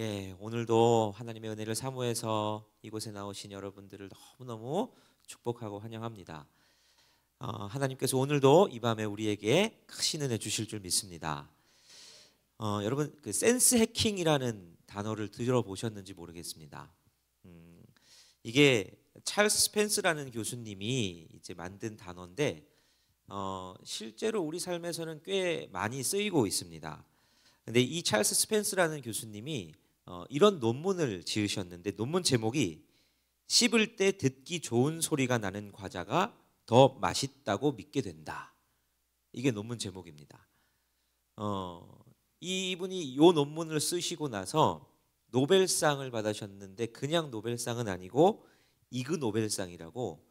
오늘도 하나님의 은혜를 사모해서 이곳에 나오신 여러분들을 너무너무 축복하고 환영합니다. 하나님께서 오늘도 이 밤에 우리에게 크신 은혜 주실 줄 믿습니다. 여러분, 그 센스 해킹이라는 단어를 들어보셨는지 모르겠습니다. 이게 찰스 스펜스라는 교수님이 이제 만든 단어인데 실제로 우리 삶에서는 꽤 많이 쓰이고 있습니다. 근데 이 찰스 스펜스라는 교수님이 이런 논문을 지으셨는데, 논문 제목이 씹을 때 듣기 좋은 소리가 나는 과자가 더 맛있다고 믿게 된다. 이게 논문 제목입니다. 이분이 이 논문을 쓰시고 나서 노벨상을 받으셨는데, 그냥 노벨상은 아니고 이그 노벨상이라고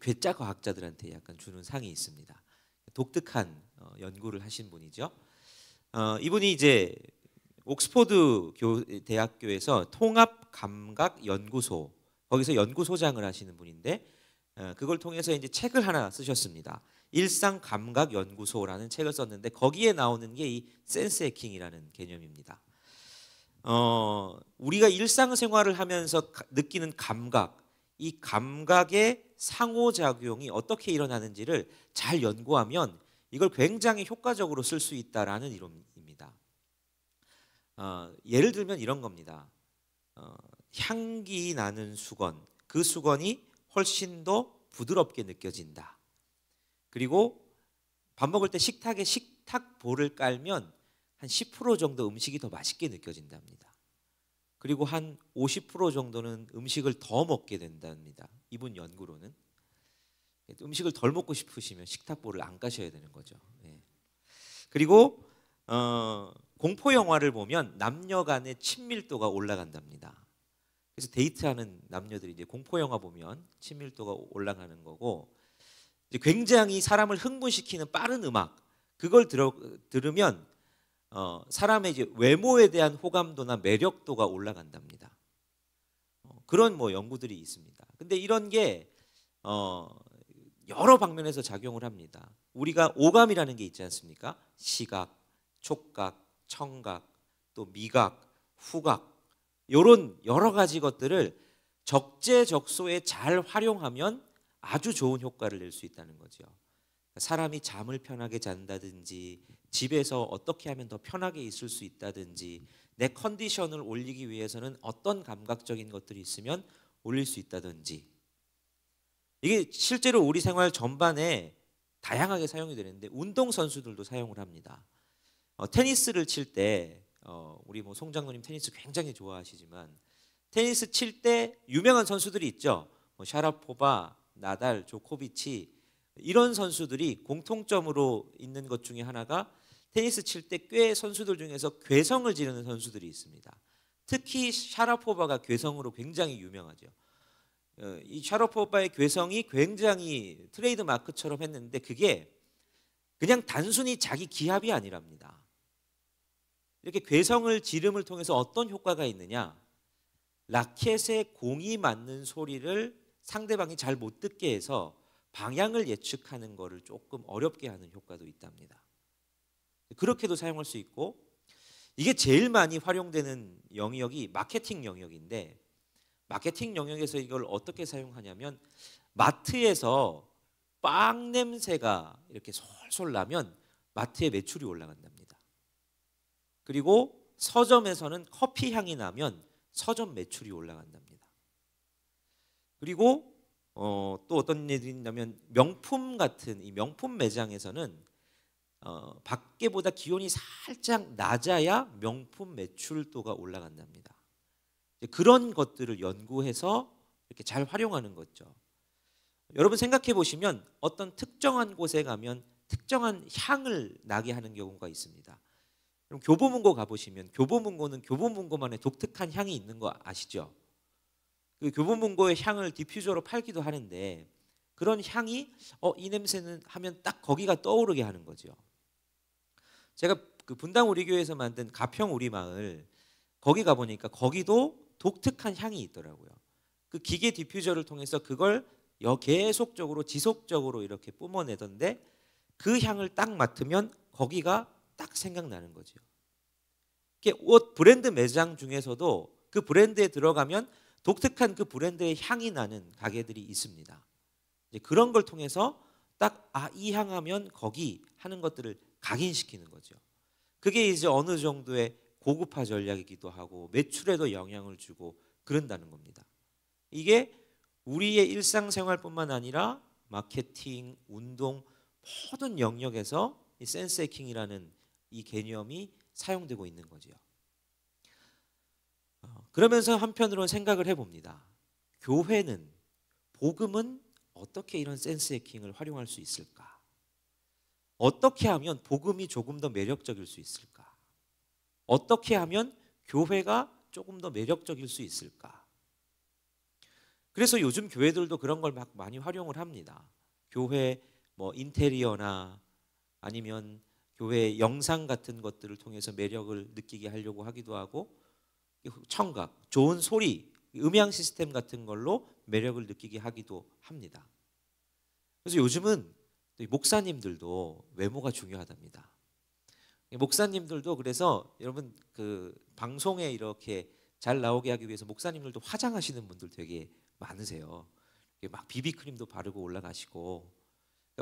괴짜 과학자들한테 약간 주는 상이 있습니다. 독특한 연구를 하신 분이죠. 이분이 이제 옥스퍼드 대학교에서 통합감각연구소, 거기서 연구소장을 하시는 분인데, 그걸 통해서 이제 책을 하나 쓰셨습니다. 일상감각연구소라는 책을 썼는데, 거기에 나오는 게 이 센스 해킹이라는 개념입니다. 우리가 일상생활을 하면서 느끼는 감각, 이 감각의 상호작용이 어떻게 일어나는지를 잘 연구하면 이걸 굉장히 효과적으로 쓸 수 있다라는 이론입니다. 예를 들면 이런 겁니다. 향기 나는 수건, 그 수건이 훨씬 더 부드럽게 느껴진다. 그리고 밥 먹을 때 식탁에 식탁볼을 깔면 한 10% 정도 음식이 더 맛있게 느껴진답니다. 그리고 한 50% 정도는 음식을 더 먹게 된답니다. 이분 연구로는. 음식을 덜 먹고 싶으시면 식탁볼을 안 까셔야 되는 거죠. 그리고 공포 영화를 보면 남녀 간의 친밀도가 올라간답니다. 그래서 데이트하는 남녀들이 이제 공포 영화 보면 친밀도가 올라가는 거고, 이제 굉장히 사람을 흥분시키는 빠른 음악, 그걸 들으면 사람의 이제 외모에 대한 호감도나 매력도가 올라간답니다. 그런 연구들이 있습니다. 근데 이런 게 여러 방면에서 작용을 합니다. 우리가 오감이라는 게 있지 않습니까? 시각, 촉각, 청각, 또 미각, 후각, 이런 여러 가지 것들을 적재적소에 잘 활용하면 아주 좋은 효과를 낼 수 있다는 거죠. 사람이 잠을 편하게 잔다든지, 집에서 어떻게 하면 더 편하게 있을 수 있다든지, 내 컨디션을 올리기 위해서는 어떤 감각적인 것들이 있으면 올릴 수 있다든지, 이게 실제로 우리 생활 전반에 다양하게 사용이 되는데, 운동선수들도 사용을 합니다. 테니스를 칠 때 우리 송장로님 테니스 굉장히 좋아하시지만, 테니스 칠 때 유명한 선수들이 있죠. 샤라포바, 나달, 조코비치, 이런 선수들이 공통점으로 있는 것 중에 하나가, 테니스 칠 때 꽤 선수들 중에서 괴성을 지르는 선수들이 있습니다. 특히 샤라포바가 괴성으로 굉장히 유명하죠. 이 샤라포바의 괴성이 굉장히 트레이드 마크처럼 했는데, 그게 그냥 단순히 자기 기합이 아니랍니다. 이렇게 괴성을 지름을 통해서 어떤 효과가 있느냐, 라켓에 공이 맞는 소리를 상대방이 잘 못 듣게 해서 방향을 예측하는 것을 조금 어렵게 하는 효과도 있답니다. 그렇게도 사용할 수 있고, 이게 제일 많이 활용되는 영역이 마케팅 영역인데, 마케팅 영역에서 이걸 어떻게 사용하냐면, 마트에서 빵 냄새가 이렇게 솔솔 나면 마트의 매출이 올라간답니다. 그리고 서점에서는 커피 향이 나면 서점 매출이 올라간답니다. 그리고 또 어떤 일이 있냐면, 명품 같은 이 명품 매장에서는 밖에보다 기온이 살짝 낮아야 명품 매출도가 올라간답니다. 그런 것들을 연구해서 이렇게 잘 활용하는 거죠. 여러분 생각해 보시면, 어떤 특정한 곳에 가면 특정한 향을 나게 하는 경우가 있습니다. 그럼 교보문고 가보시면, 교보문고는 교보문고만의 독특한 향이 있는 거 아시죠? 그 교보문고의 향을 디퓨저로 팔기도 하는데, 그런 향이 이 냄새는 하면 딱 거기가 떠오르게 하는 거죠. 제가 그 분당 우리 교회에서 만든 가평 우리 마을, 거기 가보니까 거기도 독특한 향이 있더라고요. 그 기계 디퓨저를 통해서 그걸 계속적으로 지속적으로 이렇게 뿜어내던데, 그 향을 딱 맡으면 거기가 딱 생각나는 거죠. 이렇게 옷 브랜드 매장 중에서도 그 브랜드에 들어가면 독특한 그 브랜드의 향이 나는 가게들이 있습니다. 이제 그런 걸 통해서 딱 이 향하면 거기 하는 것들을 각인시키는 거죠. 그게 이제 어느 정도의 고급화 전략이기도 하고 매출에도 영향을 주고 그런다는 겁니다. 이게 우리의 일상생활뿐만 아니라 마케팅, 운동 모든 영역에서 이 센스 해킹이라는 이 개념이 사용되고 있는 거죠. 그러면서 한편으로 생각을 해봅니다. 교회는, 복음은 어떻게 이런 센스 해킹을 활용할 수 있을까? 어떻게 하면 복음이 조금 더 매력적일 수 있을까? 어떻게 하면 교회가 조금 더 매력적일 수 있을까? 그래서 요즘 교회들도 그런 걸 막 많이 활용을 합니다. 교회 뭐 인테리어나 아니면 교회 영상 같은 것들을 통해서 매력을 느끼게 하려고 하기도 하고, 청각, 좋은 소리, 음향 시스템 같은 걸로 매력을 느끼게 하기도 합니다. 그래서 요즘은 목사님들도 외모가 중요하답니다. 목사님들도 그래서 여러분 그 방송에 이렇게 잘 나오게 하기 위해서 목사님들도 화장하시는 분들 되게 많으세요. 막 비비크림도 바르고 올라가시고,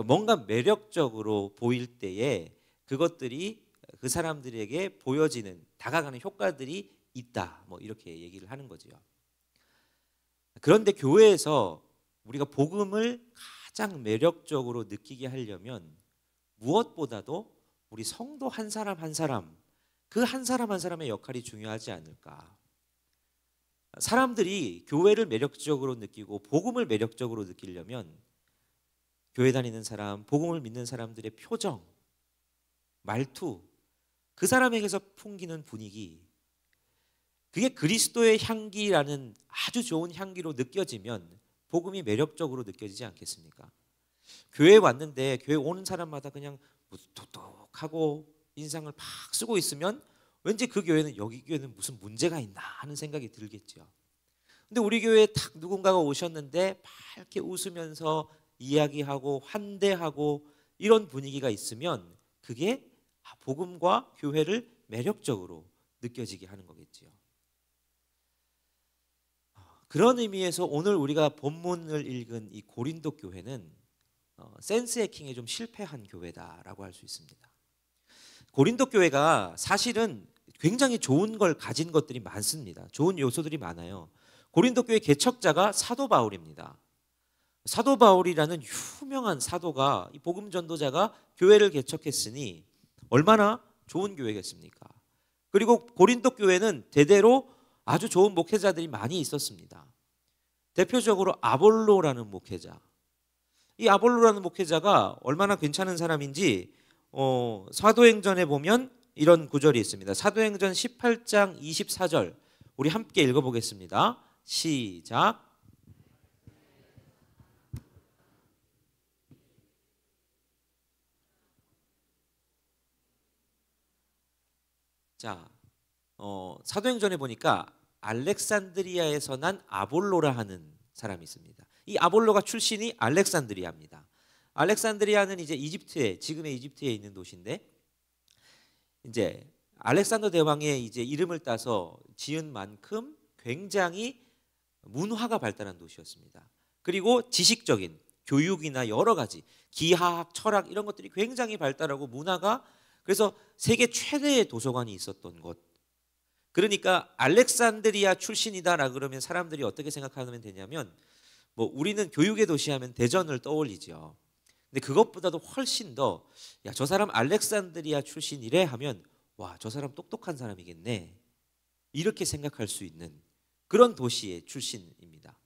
뭔가 매력적으로 보일 때에 그것들이 그 사람들에게 보여지는 다가가는 효과들이 있다, 뭐 이렇게 얘기를 하는 거죠. 그런데 교회에서 우리가 복음을 가장 매력적으로 느끼게 하려면 무엇보다도 우리 성도 한 사람 한 사람, 그 한 사람 한 사람의 역할이 중요하지 않을까. 사람들이 교회를 매력적으로 느끼고 복음을 매력적으로 느끼려면 교회 다니는 사람, 복음을 믿는 사람들의 표정, 말투, 그 사람에게서 풍기는 분위기, 그게 그리스도의 향기라는 아주 좋은 향기로 느껴지면 복음이 매력적으로 느껴지지 않겠습니까? 교회에 왔는데 교회 오는 사람마다 그냥 톡톡하고 인상을 팍 쓰고 있으면 왠지 그 교회는, 여기 교회는 무슨 문제가 있나 하는 생각이 들겠죠. 근데 우리 교회에 딱 누군가가 오셨는데 밝게 웃으면서 이야기하고 환대하고 이런 분위기가 있으면 그게 복음과 교회를 매력적으로 느껴지게 하는 거겠지요. 그런 의미에서 오늘 우리가 본문을 읽은 이 고린도 교회는 센스 해킹에 좀 실패한 교회다라고 할 수 있습니다. 고린도 교회가 사실은 굉장히 좋은 걸 가진 것들이 많습니다. 좋은 요소들이 많아요. 고린도 교회 개척자가 사도 바울입니다. 사도 바울이라는 유명한 사도가, 이 복음 전도자가 교회를 개척했으니 얼마나 좋은 교회겠습니까? 그리고 고린도 교회는 대대로 아주 좋은 목회자들이 많이 있었습니다. 대표적으로 아볼로라는 목회자. 이 아볼로라는 목회자가 얼마나 괜찮은 사람인지 사도행전에 보면 이런 구절이 있습니다. 사도행전 18장 24절 우리 함께 읽어보겠습니다. 시작. 자, 사도행전에 보니까 알렉산드리아에서 난 아볼로라 하는 사람이 있습니다. 이 아볼로가 출신이 알렉산드리아입니다. 알렉산드리아는 이제 이집트에, 지금의 이집트에 있는 도시인데, 이제 알렉산더 대왕의 이제 이름을 따서 지은 만큼 굉장히 문화가 발달한 도시였습니다. 그리고 지식적인 교육이나 여러 가지 기하학, 철학 이런 것들이 굉장히 발달하고 문화가, 그래서 세계 최대의 도서관이 있었던 곳. 그러니까 알렉산드리아 출신이다라 그러면 사람들이 어떻게 생각하면 되냐면, 뭐 우리는 교육의 도시하면 대전을 떠올리죠. 근데 그것보다도 훨씬 더, 야, 저 사람 알렉산드리아 출신이래 하면, 와, 저 사람 똑똑한 사람이겠네, 이렇게 생각할 수 있는 그런 도시의 출신입니다.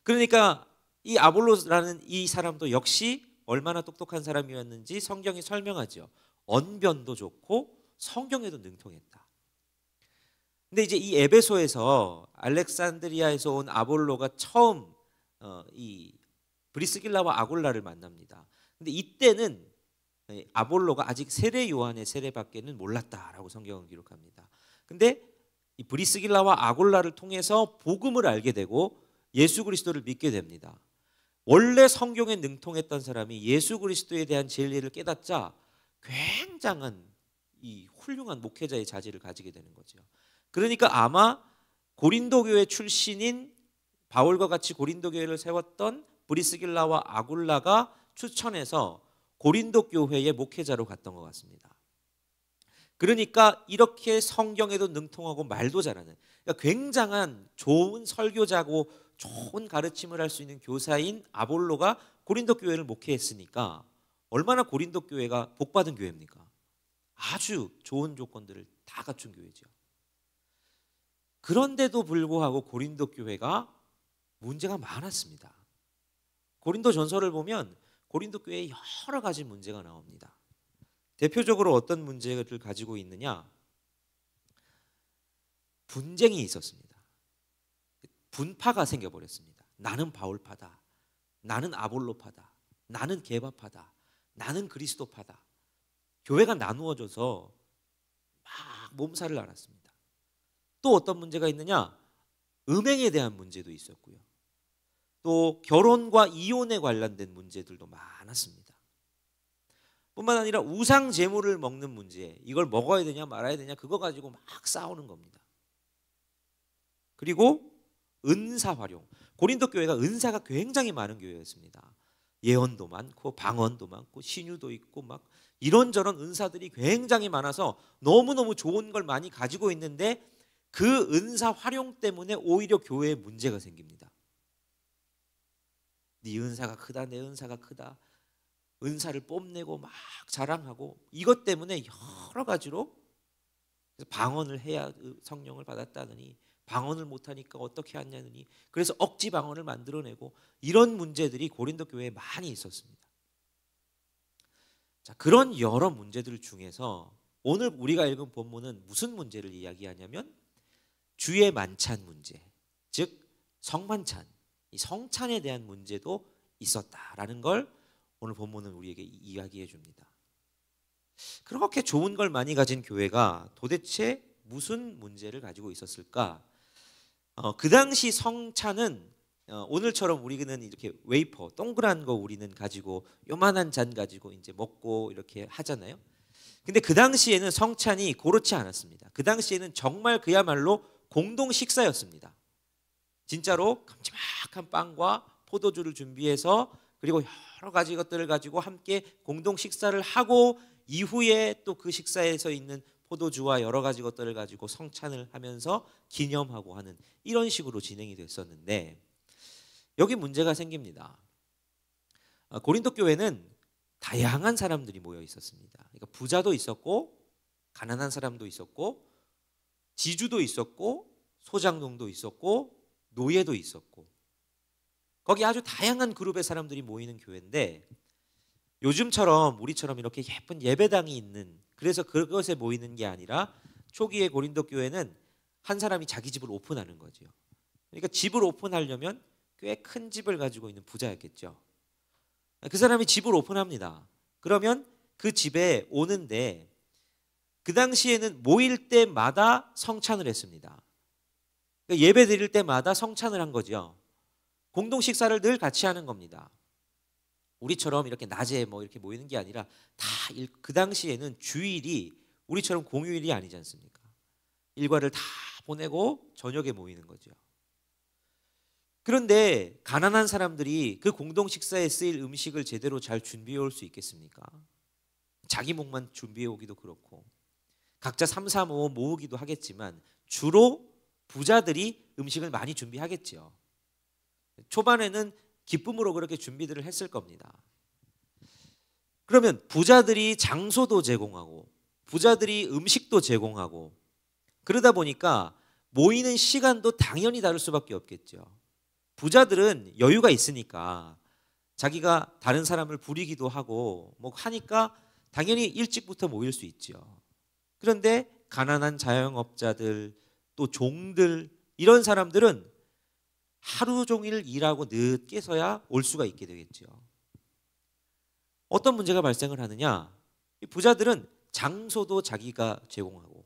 그러니까 이 아볼로라는 이 사람도 역시 얼마나 똑똑한 사람이었는지 성경이 설명하죠. 언변도 좋고 성경에도 능통했다. 근데 이제 이 에베소에서 알렉산드리아에서 온 아볼로가 처음 이 브리스길라와 아골라를 만납니다. 근데 이때는 아볼로가 아직 세례 요한의 세례밖에는 몰랐다라고 성경은 기록합니다. 근데 이 브리스길라와 아골라를 통해서 복음을 알게 되고 예수 그리스도를 믿게 됩니다. 원래 성경에 능통했던 사람이 예수 그리스도에 대한 진리를 깨닫자 굉장한 이 훌륭한 목회자의 자질을 가지게 되는 거죠. 그러니까 아마 고린도 교회 출신인 바울과 같이 고린도 교회를 세웠던 브리스길라와 아굴라가 추천해서 고린도 교회의 목회자로 갔던 것 같습니다. 그러니까 이렇게 성경에도 능통하고 말도 잘하는, 그러니까 굉장한 좋은 설교자고 좋은 가르침을 할 수 있는 교사인 아볼로가 고린도 교회를 목회했으니까 얼마나 고린도 교회가 복받은 교회입니까? 아주 좋은 조건들을 다 갖춘 교회죠. 그런데도 불구하고 고린도 교회가 문제가 많았습니다. 고린도 전서를 보면 고린도 교회에 여러 가지 문제가 나옵니다. 대표적으로 어떤 문제를 가지고 있느냐? 분쟁이 있었습니다. 분파가 생겨버렸습니다. 나는 바울파다, 나는 아볼로파다, 나는 게바파다, 나는 그리스도파다. 교회가 나누어져서 막 몸살을 앓았습니다. 또 어떤 문제가 있느냐? 음행에 대한 문제도 있었고요. 또 결혼과 이혼에 관련된 문제들도 많았습니다. 뿐만 아니라 우상 제물을 먹는 문제, 이걸 먹어야 되냐 말아야 되냐 그거 가지고 막 싸우는 겁니다. 그리고 은사 활용, 고린도 교회가 은사가 굉장히 많은 교회였습니다. 예언도 많고 방언도 많고 신유도 있고 막 이런저런 은사들이 굉장히 많아서 너무너무 좋은 걸 많이 가지고 있는데 그 은사 활용 때문에 오히려 교회에 문제가 생깁니다. 네 은사가 크다, 내 은사가 크다, 은사를 뽐내고 막 자랑하고 이것 때문에 여러 가지로 방언을 해야 성령을 받았다느니 방언을 못하니까 어떻게 하냐느니 그래서 억지 방언을 만들어내고 이런 문제들이 고린도 교회에 많이 있었습니다. 자, 그런 여러 문제들 중에서 오늘 우리가 읽은 본문은 무슨 문제를 이야기하냐면 주의 만찬 문제, 즉 성만찬, 이 성찬에 대한 문제도 있었다라는 걸 오늘 본문은 우리에게 이야기해 줍니다. 그렇게 좋은 걸 많이 가진 교회가 도대체 무슨 문제를 가지고 있었을까? 그 당시 성찬은 오늘처럼 우리는 이렇게 웨이퍼 동그란 거 우리는 가지고 요만한 잔 가지고 이제 먹고 이렇게 하잖아요. 근데 그 당시에는 성찬이 그렇지 않았습니다. 그 당시에는 정말 그야말로 공동 식사였습니다. 진짜로 큼지막한 빵과 포도주를 준비해서 그리고 여러 가지 것들을 가지고 함께 공동 식사를 하고 이후에 또 그 식사에서 있는 포도주와 여러 가지 것들을 가지고 성찬을 하면서 기념하고 하는 이런 식으로 진행이 됐었는데 여기 문제가 생깁니다. 고린도 교회는 다양한 사람들이 모여 있었습니다. 그러니까 부자도 있었고 가난한 사람도 있었고 지주도 있었고 소장농도 있었고 노예도 있었고 거기 아주 다양한 그룹의 사람들이 모이는 교회인데 요즘처럼 우리처럼 이렇게 예쁜 예배당이 있는 그래서 그것에 모이는 게 아니라 초기에 고린도 교회는 한 사람이 자기 집을 오픈하는 거죠. 그러니까 집을 오픈하려면 꽤 큰 집을 가지고 있는 부자였겠죠. 그 사람이 집을 오픈합니다. 그러면 그 집에 오는데 그 당시에는 모일 때마다 성찬을 했습니다. 그러니까 예배 드릴 때마다 성찬을 한 거죠. 공동 식사를 늘 같이 하는 겁니다. 우리처럼 이렇게 낮에 뭐 이렇게 모이는 게 아니라 다 그 당시에는 주일이 우리처럼 공휴일이 아니지 않습니까? 일과를 다 보내고 저녁에 모이는 거죠. 그런데 가난한 사람들이 그 공동 식사에 쓰일 음식을 제대로 잘 준비해 올 수 있겠습니까? 자기 목만 준비해 오기도 그렇고 각자 3, 4, 5 모으기도 하겠지만 주로 부자들이 음식을 많이 준비하겠죠. 초반에는 기쁨으로 그렇게 준비들을 했을 겁니다. 그러면 부자들이 장소도 제공하고 부자들이 음식도 제공하고 그러다 보니까 모이는 시간도 당연히 다를 수밖에 없겠죠. 부자들은 여유가 있으니까 자기가 다른 사람을 부리기도 하고 뭐 하니까 당연히 일찍부터 모일 수 있죠. 그런데 가난한 자영업자들 또 종들 이런 사람들은 하루 종일 일하고 늦게서야 올 수가 있게 되겠죠. 어떤 문제가 발생을 하느냐? 이 부자들은 장소도 자기가 제공하고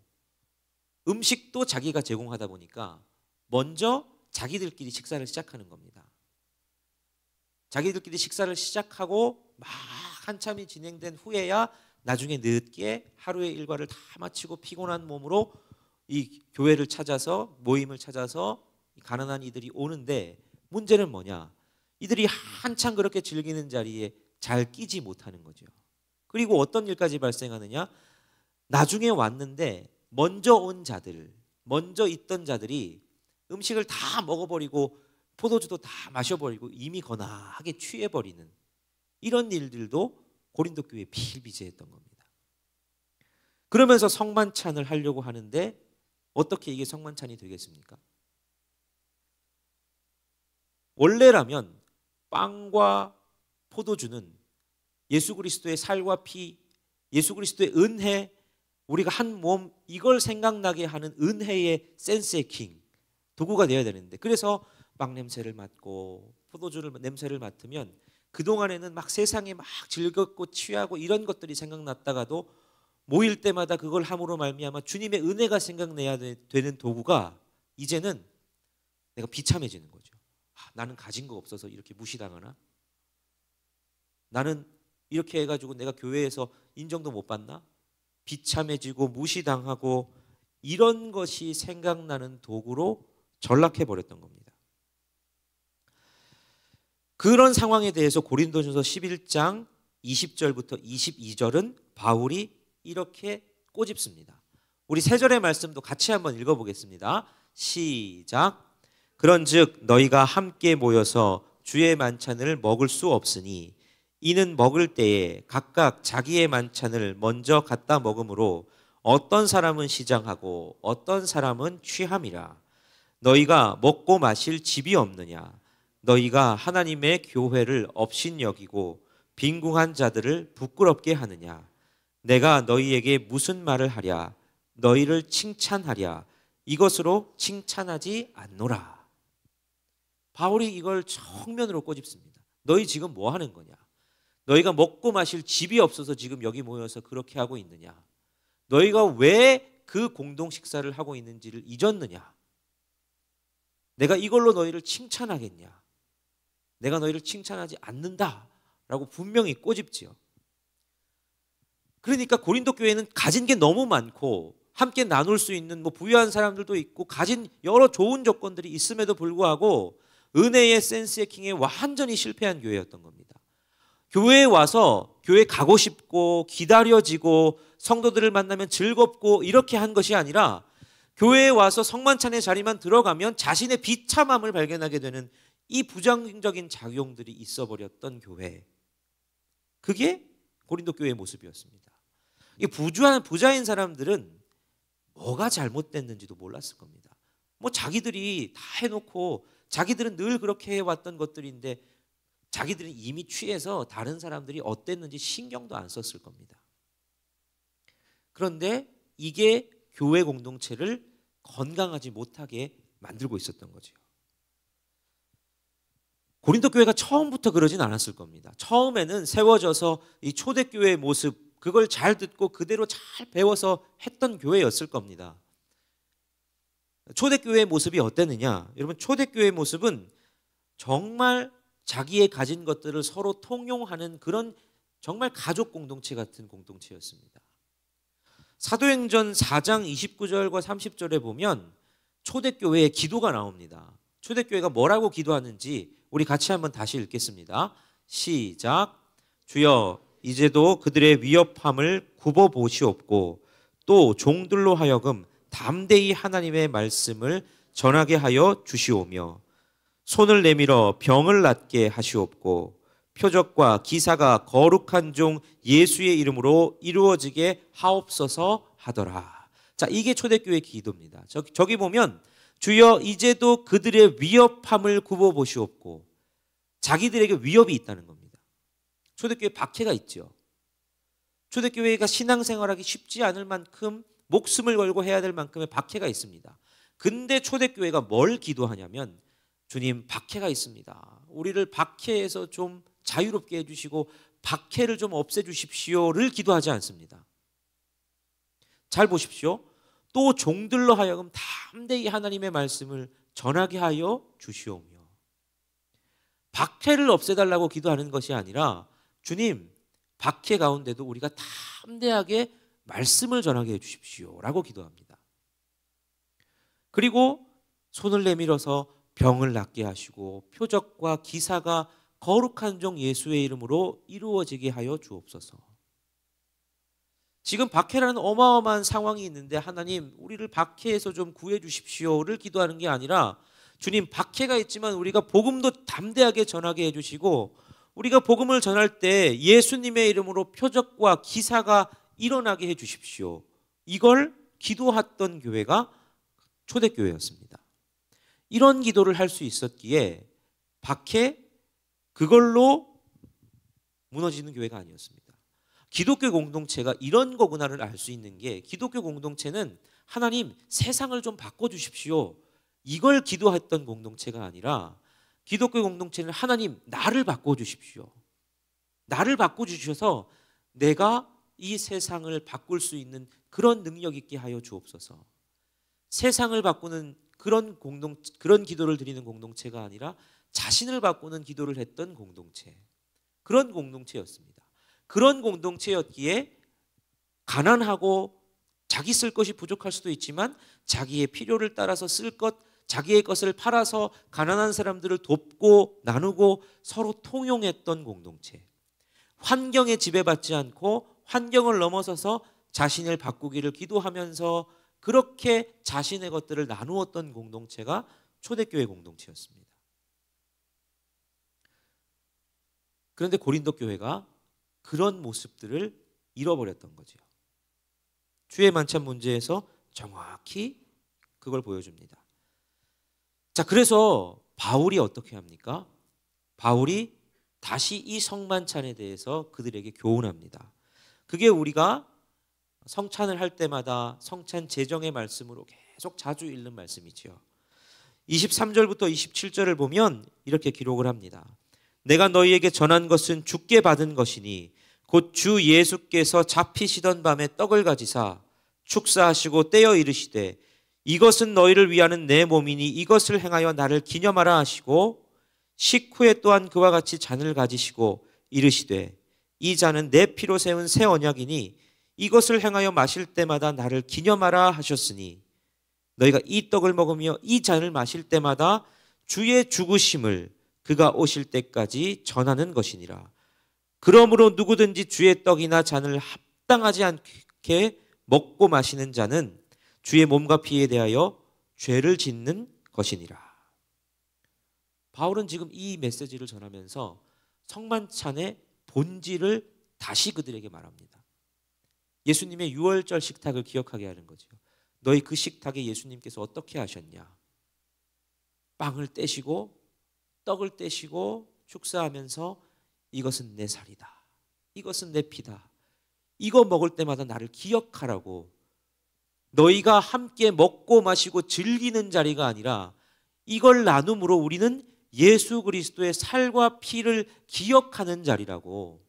음식도 자기가 제공하다 보니까 먼저 자기들끼리 식사를 시작하는 겁니다. 자기들끼리 식사를 시작하고 막 한참이 진행된 후에야 나중에 늦게 하루의 일과를 다 마치고 피곤한 몸으로 이 교회를 찾아서 모임을 찾아서 가난한 이들이 오는데 문제는 뭐냐? 이들이 한창 그렇게 즐기는 자리에 잘 끼지 못하는 거죠. 그리고 어떤 일까지 발생하느냐? 나중에 왔는데 먼저 온 자들, 먼저 있던 자들이 음식을 다 먹어버리고 포도주도 다 마셔버리고 이미 거나하게 취해버리는 이런 일들도 고린도 교회에 비일비재했던 겁니다. 그러면서 성만찬을 하려고 하는데 어떻게 이게 성만찬이 되겠습니까? 원래라면 빵과 포도주는 예수 그리스도의 살과 피, 예수 그리스도의 은혜, 우리가 한 몸 이걸 생각나게 하는 은혜의 센스의 킹 도구가 되어야 되는데, 그래서 빵 냄새를 맡고 포도주를 냄새를 맡으면 그동안에는 막 세상에 막 즐겁고 취하고 이런 것들이 생각났다가도 모일 때마다 그걸 함으로 말미암아 주님의 은혜가 생각내야 되는 도구가 이제는 내가 비참해지는 거죠. 나는 가진 거 없어서 이렇게 무시당하나? 나는 이렇게 해가지고 내가 교회에서 인정도 못 받나? 비참해지고 무시당하고 이런 것이 생각나는 도구로 전락해 버렸던 겁니다. 그런 상황에 대해서 고린도전서 11장 20절부터 22절은 바울이 이렇게 꼬집습니다. 우리 3절의 말씀도 같이 한번 읽어보겠습니다. 시작. 그런즉 너희가 함께 모여서 주의 만찬을 먹을 수 없으니 이는 먹을 때에 각각 자기의 만찬을 먼저 갖다 먹으므로 어떤 사람은 시장하고 어떤 사람은 취함이라. 너희가 먹고 마실 집이 없느냐? 너희가 하나님의 교회를 업신여기고 빈궁한 자들을 부끄럽게 하느냐? 내가 너희에게 무슨 말을 하랴? 너희를 칭찬하랴? 이것으로 칭찬하지 않노라. 바울이 이걸 정면으로 꼬집습니다. 너희 지금 뭐 하는 거냐? 너희가 먹고 마실 집이 없어서 지금 여기 모여서 그렇게 하고 있느냐? 너희가 왜 그 공동 식사를 하고 있는지를 잊었느냐? 내가 이걸로 너희를 칭찬하겠냐? 내가 너희를 칭찬하지 않는다라고 분명히 꼬집지요. 그러니까 고린도 교회는 가진 게 너무 많고 함께 나눌 수 있는 부유한 사람들도 있고 가진 여러 좋은 조건들이 있음에도 불구하고 은혜의 센스의 킹에 완전히 실패한 교회였던 겁니다. 교회에 와서 교회 가고 싶고 기다려지고 성도들을 만나면 즐겁고 이렇게 한 것이 아니라 교회에 와서 성만찬의 자리만 들어가면 자신의 비참함을 발견하게 되는 이 부정적인 작용들이 있어 버렸던 교회. 그게 고린도 교회의 모습이었습니다. 이 부자인 사람들은 뭐가 잘못됐는지도 몰랐을 겁니다. 자기들이 다 해놓고 자기들은 늘 그렇게 해왔던 것들인데 자기들은 이미 취해서 다른 사람들이 어땠는지 신경도 안 썼을 겁니다. 그런데 이게 교회 공동체를 건강하지 못하게 만들고 있었던 거죠. 고린도 교회가 처음부터 그러진 않았을 겁니다. 처음에는 세워져서 이 초대교회의 모습 그걸 잘 듣고 그대로 잘 배워서 했던 교회였을 겁니다. 초대교회의 모습이 어땠느냐? 여러분, 초대교회의 모습은 정말 자기의 가진 것들을 서로 통용하는 그런 정말 가족 공동체 같은 공동체였습니다. 사도행전 4장 29절과 30절에 보면 초대교회의 기도가 나옵니다. 초대교회가 뭐라고 기도하는지 우리 같이 한번 다시 읽겠습니다. 시작. 주여 이제도 그들의 위협함을 굽어보시옵고 또 종들로 하여금 담대히 하나님의 말씀을 전하게 하여 주시오며 손을 내밀어 병을 낫게 하시옵고 표적과 기사가 거룩한 종 예수의 이름으로 이루어지게 하옵소서 하더라. 자, 이게 초대교회 기도입니다. 저기 보면 주여 이제도 그들의 위협함을 굽어보시옵고, 자기들에게 위협이 있다는 겁니다. 초대교회 박해가 있죠. 초대교회가 신앙생활하기 쉽지 않을 만큼 목숨을 걸고 해야 될 만큼의 박해가 있습니다. 근데 초대교회가 뭘 기도하냐면 주님, 박해가 있습니다. 우리를 박해에서 좀 자유롭게 해주시고 박해를 좀 없애주십시오를 기도하지 않습니다. 잘 보십시오. 또 종들로 하여금 담대히 하나님의 말씀을 전하게 하여 주시오며, 박해를 없애달라고 기도하는 것이 아니라 주님, 박해 가운데도 우리가 담대하게 말씀을 전하게 해주십시오 라고 기도합니다. 그리고 손을 내밀어서 병을 낫게 하시고 표적과 기사가 거룩한 종 예수의 이름으로 이루어지게 하여 주옵소서. 지금 박해라는 어마어마한 상황이 있는데 하나님 우리를 박해에서 좀 구해 주십시오를 기도하는 게 아니라 주님 박해가 있지만 우리가 복음도 담대하게 전하게 해주시고 우리가 복음을 전할 때 예수님의 이름으로 표적과 기사가 일어나게 해주십시오. 이걸 기도했던 교회가 초대교회였습니다. 이런 기도를 할 수 있었기에 박해 그걸로 무너지는 교회가 아니었습니다. 기독교 공동체가 이런 거구나를 알 수 있는 게 기독교 공동체는 하나님 세상을 좀 바꿔주십시오. 이걸 기도했던 공동체가 아니라 기독교 공동체는 하나님 나를 바꿔주십시오. 나를 바꿔주셔서 내가 이 세상을 바꿀 수 있는 그런 능력 있게 하여 주옵소서. 세상을 바꾸는 그런 기도를 드리는 공동체가 아니라 자신을 바꾸는 기도를 했던 공동체. 그런 공동체였습니다. 그런 공동체였기에 가난하고 자기 쓸 것이 부족할 수도 있지만 자기의 필요를 따라서 쓸 것, 자기의 것을 팔아서 가난한 사람들을 돕고 나누고 서로 통용했던 공동체. 환경에 지배받지 않고 환경을 넘어서서 자신을 바꾸기를 기도하면서 그렇게 자신의 것들을 나누었던 공동체가 초대교회 공동체였습니다. 그런데 고린도 교회가 그런 모습들을 잃어버렸던 거죠. 주의 만찬 문제에서 정확히 그걸 보여줍니다. 자, 그래서 바울이 어떻게 합니까? 바울이 다시 이 성만찬에 대해서 그들에게 교훈합니다. 그게 우리가 성찬을 할 때마다 성찬 제정의 말씀으로 계속 자주 읽는 말씀이지요. 23절부터 27절을 보면 이렇게 기록을 합니다. 내가 너희에게 전한 것은 주께 받은 것이니 곧 주 예수께서 잡히시던 밤에 떡을 가지사 축사하시고 떼어 이르시되 이것은 너희를 위하는 내 몸이니 이것을 행하여 나를 기념하라 하시고 식후에 또한 그와 같이 잔을 가지시고 이르시되 이 잔은 내 피로 세운 새 언약이니 이것을 행하여 마실 때마다 나를 기념하라 하셨으니 너희가 이 떡을 먹으며 이 잔을 마실 때마다 주의 죽으심을 그가 오실 때까지 전하는 것이니라. 그러므로 누구든지 주의 떡이나 잔을 합당하지 않게 먹고 마시는 자는 주의 몸과 피에 대하여 죄를 짓는 것이니라. 바울은 지금 이 메시지를 전하면서 성만찬의 본질을 다시 그들에게 말합니다. 예수님의 유월절 식탁을 기억하게 하는 거죠. 너희 그 식탁에 예수님께서 어떻게 하셨냐? 빵을 떼시고 떡을 떼시고 축사하면서 이것은 내 살이다. 이것은 내 피다. 이거 먹을 때마다 나를 기억하라고. 너희가 함께 먹고 마시고 즐기는 자리가 아니라 이걸 나눔으로 우리는 예수 그리스도의 살과 피를 기억하는 자리라고.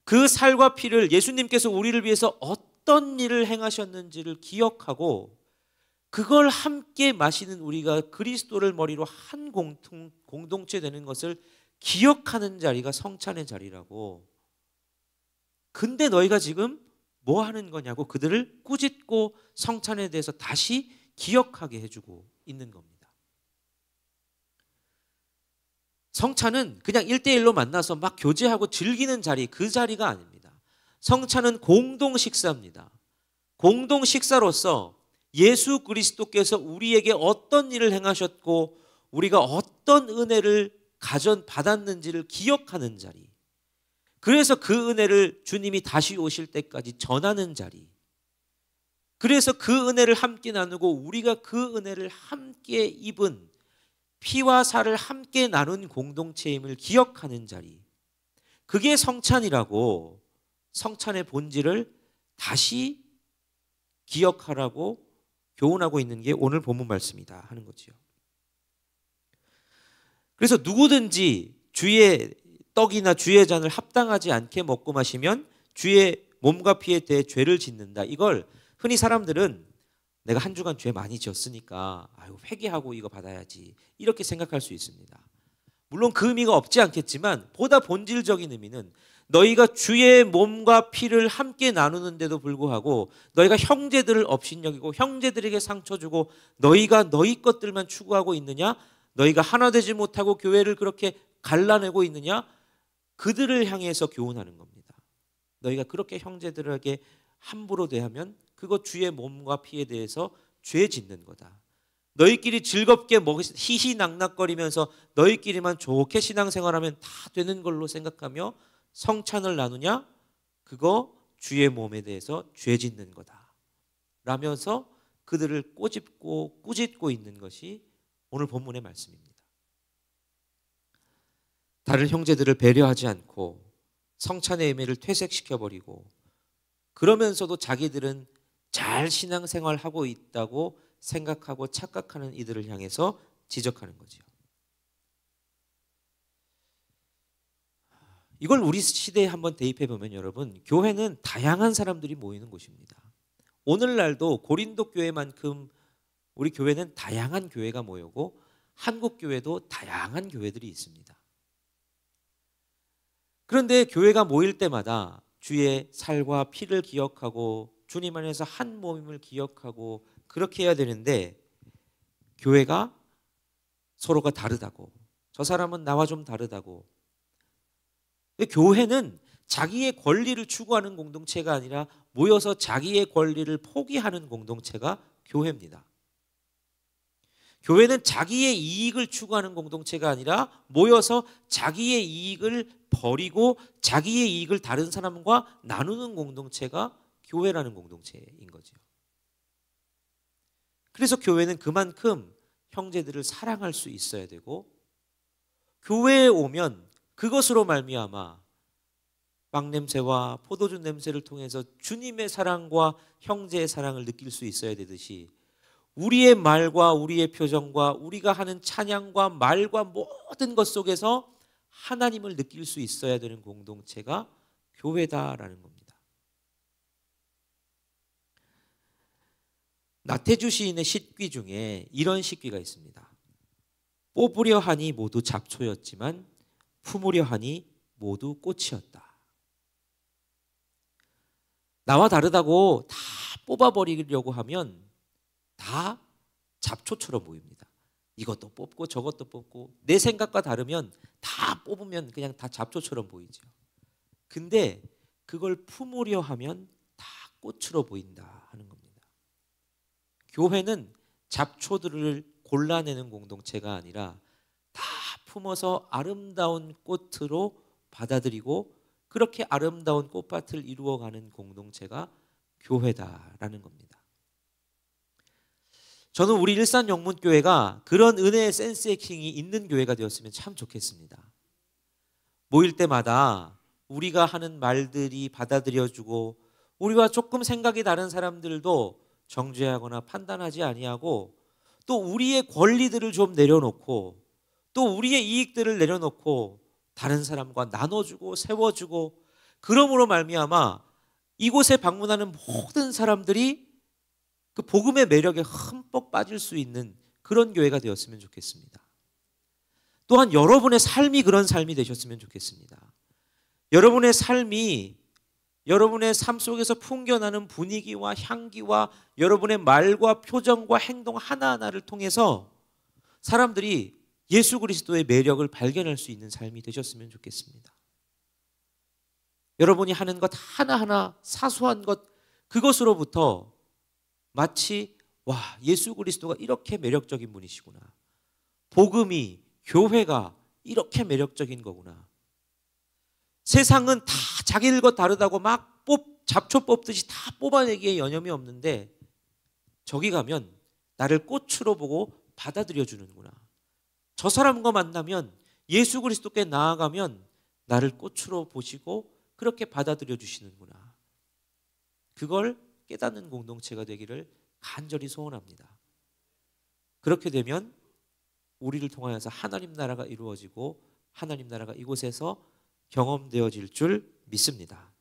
그 살과 피를 예수님께서 우리를 위해서 어떤 일을 행하셨는지를 기억하고 그걸 함께 마시는 우리가 그리스도를 머리로 한 공동체 되는 것을 기억하는 자리가 성찬의 자리라고. 근데 너희가 지금 뭐 하는 거냐고 그들을 꾸짖고 성찬에 대해서 다시 기억하게 해주고 있는 겁니다. 성찬은 그냥 1대1로 만나서 막 교제하고 즐기는 자리, 그 자리가 아닙니다. 성찬은 공동 식사입니다. 공동 식사로서 예수 그리스도께서 우리에게 어떤 일을 행하셨고 우리가 어떤 은혜를 받았는지를 기억하는 자리. 그래서 그 은혜를 주님이 다시 오실 때까지 전하는 자리. 그래서 그 은혜를 함께 나누고 우리가 그 은혜를 함께 입은 피와 살을 함께 나눈 공동체임을 기억하는 자리. 그게 성찬이라고. 성찬의 본질을 다시 기억하라고 교훈하고 있는 게 오늘 본문 말씀이다 하는 거지요. 그래서 누구든지 주의 떡이나 주의 잔을 합당하지 않게 먹고 마시면 주의 몸과 피에 대해 죄를 짓는다. 이걸 흔히 사람들은 내가 한 주간 죄 많이 지었으니까 회개하고 이거 받아야지 이렇게 생각할 수 있습니다. 물론 그 의미가 없지 않겠지만 보다 본질적인 의미는 너희가 주의 몸과 피를 함께 나누는데도 불구하고 너희가 형제들을 업신여기고 형제들에게 상처 주고 너희가 너희 것들만 추구하고 있느냐? 너희가 하나 되지 못하고 교회를 그렇게 갈라내고 있느냐? 그들을 향해서 교훈하는 겁니다. 너희가 그렇게 형제들에게 함부로 대하면 그거 주의 몸과 피에 대해서 죄 짓는 거다. 너희끼리 즐겁게 희희낙낙거리면서 너희끼리만 좋게 신앙생활하면 다 되는 걸로 생각하며 성찬을 나누냐? 그거 주의 몸에 대해서 죄 짓는 거다. 라면서 그들을 꼬집고 꾸짖고 있는 것이 오늘 본문의 말씀입니다. 다른 형제들을 배려하지 않고 성찬의 의미를 퇴색시켜버리고 그러면서도 자기들은 잘 신앙생활하고 있다고 생각하고 착각하는 이들을 향해서 지적하는 거죠. 이걸 우리 시대에 한번 대입해 보면 여러분, 교회는 다양한 사람들이 모이는 곳입니다. 오늘날도 고린도 교회만큼 우리 교회는 다양한 교회가 모이고 한국 교회도 다양한 교회들이 있습니다. 그런데 교회가 모일 때마다 주의 살과 피를 기억하고 주님 안에서 한 몸임을 기억하고 그렇게 해야 되는데 교회가 서로가 다르다고, 저 사람은 나와 좀 다르다고. 교회는 자기의 권리를 추구하는 공동체가 아니라 모여서 자기의 권리를 포기하는 공동체가 교회입니다. 교회는 자기의 이익을 추구하는 공동체가 아니라 모여서 자기의 이익을 버리고 자기의 이익을 다른 사람과 나누는 공동체가 교회라는 공동체인 거죠. 그래서 교회는 그만큼 형제들을 사랑할 수 있어야 되고 교회에 오면 그것으로 말미암아 빵 냄새와 포도주 냄새를 통해서 주님의 사랑과 형제의 사랑을 느낄 수 있어야 되듯이 우리의 말과 우리의 표정과 우리가 하는 찬양과 말과 모든 것 속에서 하나님을 느낄 수 있어야 되는 공동체가 교회다라는 겁니다. 나태주 시인의 시귀 중에 이런 시귀가 있습니다. 뽑으려 하니 모두 잡초였지만 품으려 하니 모두 꽃이었다. 나와 다르다고 다 뽑아버리려고 하면 다 잡초처럼 보입니다. 이것도 뽑고 저것도 뽑고 내 생각과 다르면 다 뽑으면 그냥 다 잡초처럼 보이죠. 근데 그걸 품으려 하면 다 꽃으로 보인다 하는 겁니다. 교회는 잡초들을 골라내는 공동체가 아니라 다 품어서 아름다운 꽃으로 받아들이고 그렇게 아름다운 꽃밭을 이루어가는 공동체가 교회다라는 겁니다. 저는 우리 일산영문교회가 그런 은혜의 센스의킹이 있는 교회가 되었으면 참 좋겠습니다. 모일 때마다 우리가 하는 말들이 받아들여주고 우리와 조금 생각이 다른 사람들도 정죄하거나 판단하지 아니하고 또 우리의 권리들을 좀 내려놓고 또 우리의 이익들을 내려놓고 다른 사람과 나눠주고 세워주고 그러므로 말미암아 이곳에 방문하는 모든 사람들이 그 복음의 매력에 흠뻑 빠질 수 있는 그런 교회가 되었으면 좋겠습니다. 또한 여러분의 삶이 그런 삶이 되셨으면 좋겠습니다. 여러분의 삶이 여러분의 삶 속에서 풍겨나는 분위기와 향기와 여러분의 말과 표정과 행동 하나하나를 통해서 사람들이 예수 그리스도의 매력을 발견할 수 있는 삶이 되셨으면 좋겠습니다. 여러분이 하는 것 하나하나 사소한 것 그것으로부터 마치 와 예수 그리스도가 이렇게 매력적인 분이시구나. 복음이 교회가 이렇게 매력적인 거구나. 세상은 다 자기들 것 다르다고 막 잡초 뽑듯이 다 뽑아내기에 여념이 없는데 저기 가면 나를 꽃으로 보고 받아들여 주는구나. 저 사람과 만나면 예수 그리스도께 나아가면 나를 꽃으로 보시고 그렇게 받아들여 주시는구나. 그걸 깨닫는 공동체가 되기를 간절히 소원합니다. 그렇게 되면 우리를 통하여서 하나님 나라가 이루어지고 하나님 나라가 이곳에서 경험되어질 줄 믿습니다.